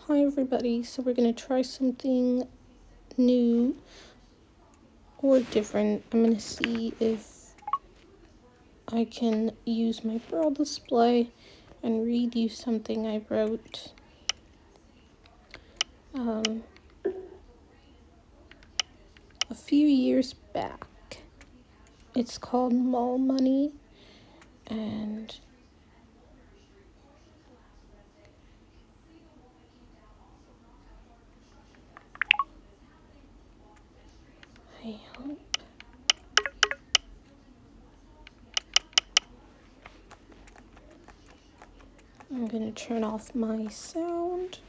Hi everybody, so we're going to try something new or different. I'm going to see if I can use my braille display and read you something I wrote a few years back. It's called Mall Money, and I hope I'm going to turn off my sound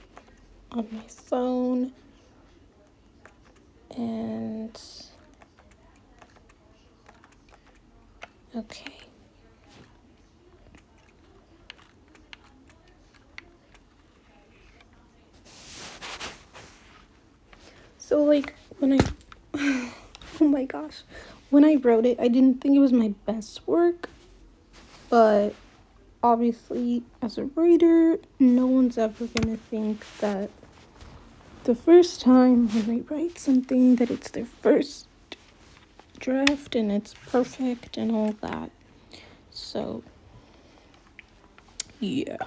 on my phone and okay. So when I oh my gosh, when I wrote it, I didn't think it was my best work, but obviously as a writer, no one's ever gonna think that the first time when they write something that it's their first draft and it's perfect and all that. So yeah.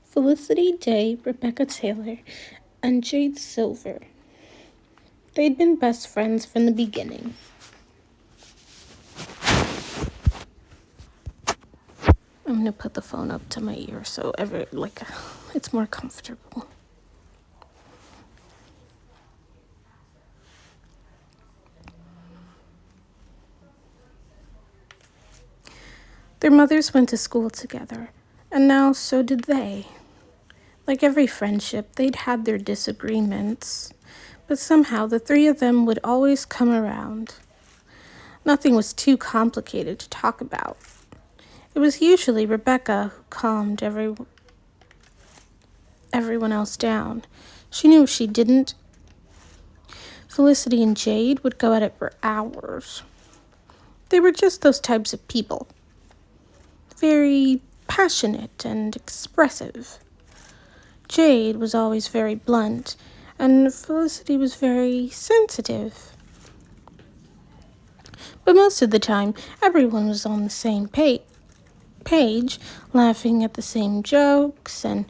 Felicity Day, Rebecca Taylor, and Jayde Silver. They'd been best friends from the beginning. I'm gonna put the phone up to my ear so it's more comfortable. Their mothers went to school together, and now so did they. Like every friendship, they'd had their disagreements, but somehow the three of them would always come around. Nothing was too complicated to talk about. It was usually Rebecca who calmed everyone else down. She knew if she didn't, Felicity and Jayde would go at it for hours. They were just those types of people. Very passionate and expressive. Jayde was always very blunt, and Felicity was very sensitive. But most of the time, everyone was on the same page, laughing at the same jokes and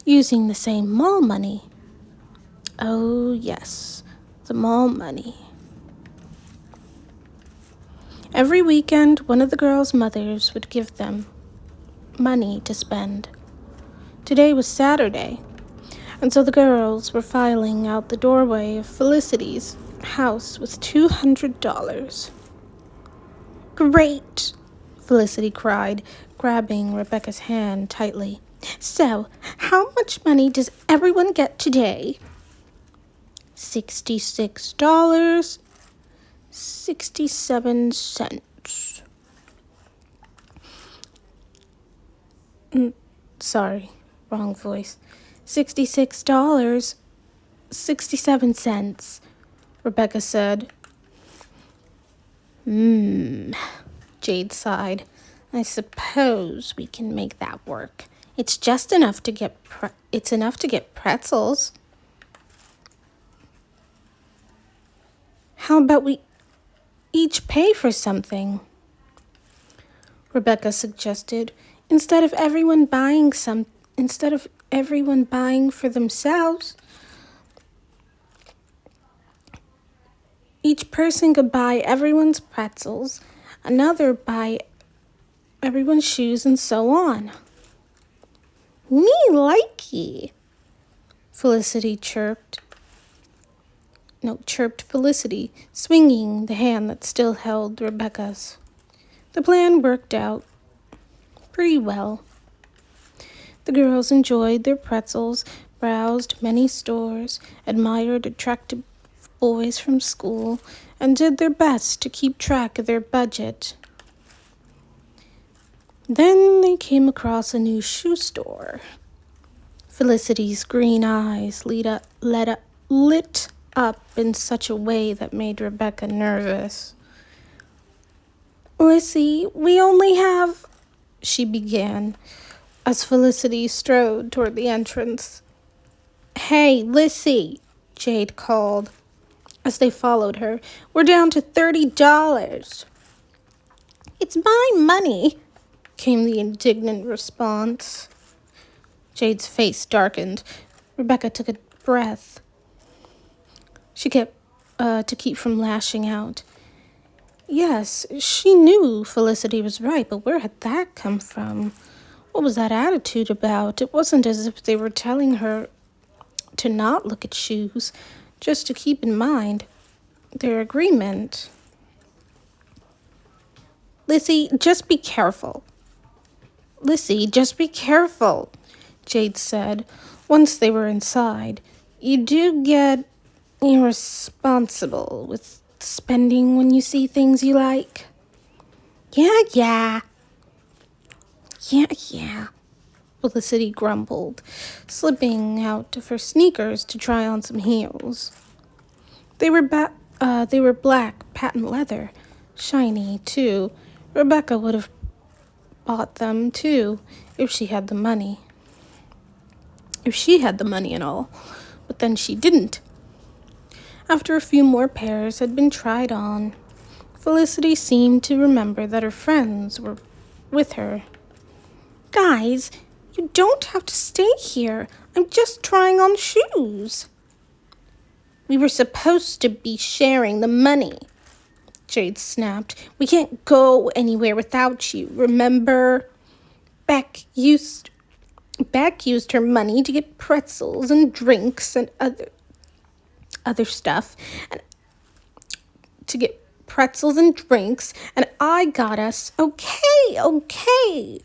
using the same mall money. Oh, yes, the mall money. Every weekend, one of the girls' mothers would give them money to spend. Today was Saturday, and so the girls were filing out the doorway of Felicity's house with $200. Great, Felicity cried, grabbing Rebecca's hand tightly. So, how much money does everyone get today? $66.67. Sorry, wrong voice. $66.67, Rebecca said. Jayde sighed. I suppose we can make that work. It's just enough to get pretzels. How about we each pay for something? Rebecca suggested, instead of everyone buying for themselves. Each person could buy everyone's pretzels, another buy everyone's shoes, and so on. Me likey, Felicity chirped Felicity, swinging the hand that still held Rebecca's. The plan worked out pretty well. The girls enjoyed their pretzels, browsed many stores, admired attractive boys from school, and did their best to keep track of their budget. Then they came across a new shoe store. Felicity's green eyes lit up in such a way that made Rebecka nervous. "Lissy, we only have," she began, as Felicity strode toward the entrance. "Hey, Lissy," Jayde called as they followed her. "We're down to $30. "It's my money," came the indignant response. Jayde's face darkened. Rebecka took a breath. She kept to keep from lashing out. Yes, she knew Felicity was right, but where had that come from? What was that attitude about? It wasn't as if they were telling her to not look at shoes, just to keep in mind their agreement. "Lissy, just be careful." "Lissy, just be careful," Jayde said once they were inside. "You do get irresponsible with spending when you see things you like." Yeah, Felicity grumbled, slipping out of her sneakers to try on some heels. They were black patent leather, shiny too. Rebecka would have bought them too if she had the money. If she had the money and all, but then she didn't. After a few more pairs had been tried on, Felicity seemed to remember that her friends were with her. "Guys, you don't have to stay here. I'm just trying on shoes." "We were supposed to be sharing the money," Jayde snapped. "We can't go anywhere without you, remember? Beck used her money to get pretzels and drinks and other stuff, and I got us." Okay.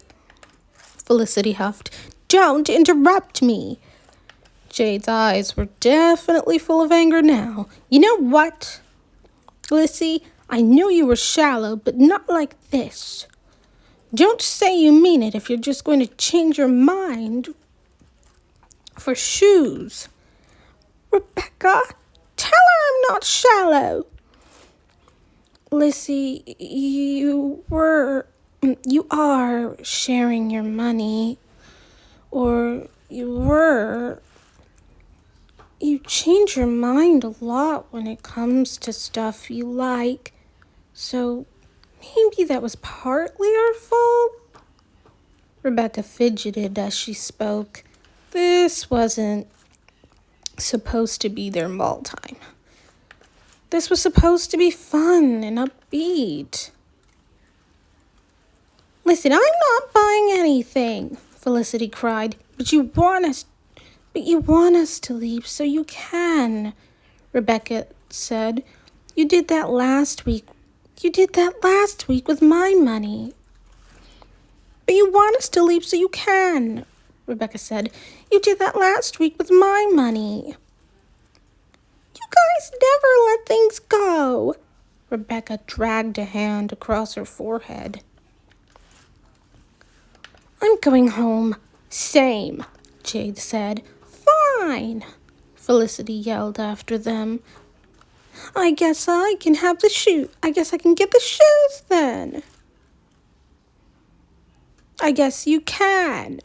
Felicity huffed. "Don't interrupt me." Jayde's eyes were definitely full of anger now. "You know what, Lissy? I know you were shallow, but not like this. Don't say you mean it if you're just going to change your mind for shoes." "Rebecka, tell her I'm not shallow." "Lissy, you are sharing your money, or you were. You change your mind a lot when it comes to stuff you like, so maybe that was partly our fault." Rebecka fidgeted as she spoke. This wasn't supposed to be their mall time. This was supposed to be fun and upbeat. "Listen, I'm not buying anything," Felicity cried. But you want us to leave so you can," Rebecka said. You did that last week with my money." "But you want us to leave so you can," Rebecka said. "You did that last week with my money." "You guys never let things go." Rebecka dragged a hand across her forehead. "I'm going home." "Same," Jayde said. "Fine," Felicity yelled after them. I guess I can get the shoes then." "I guess you can,"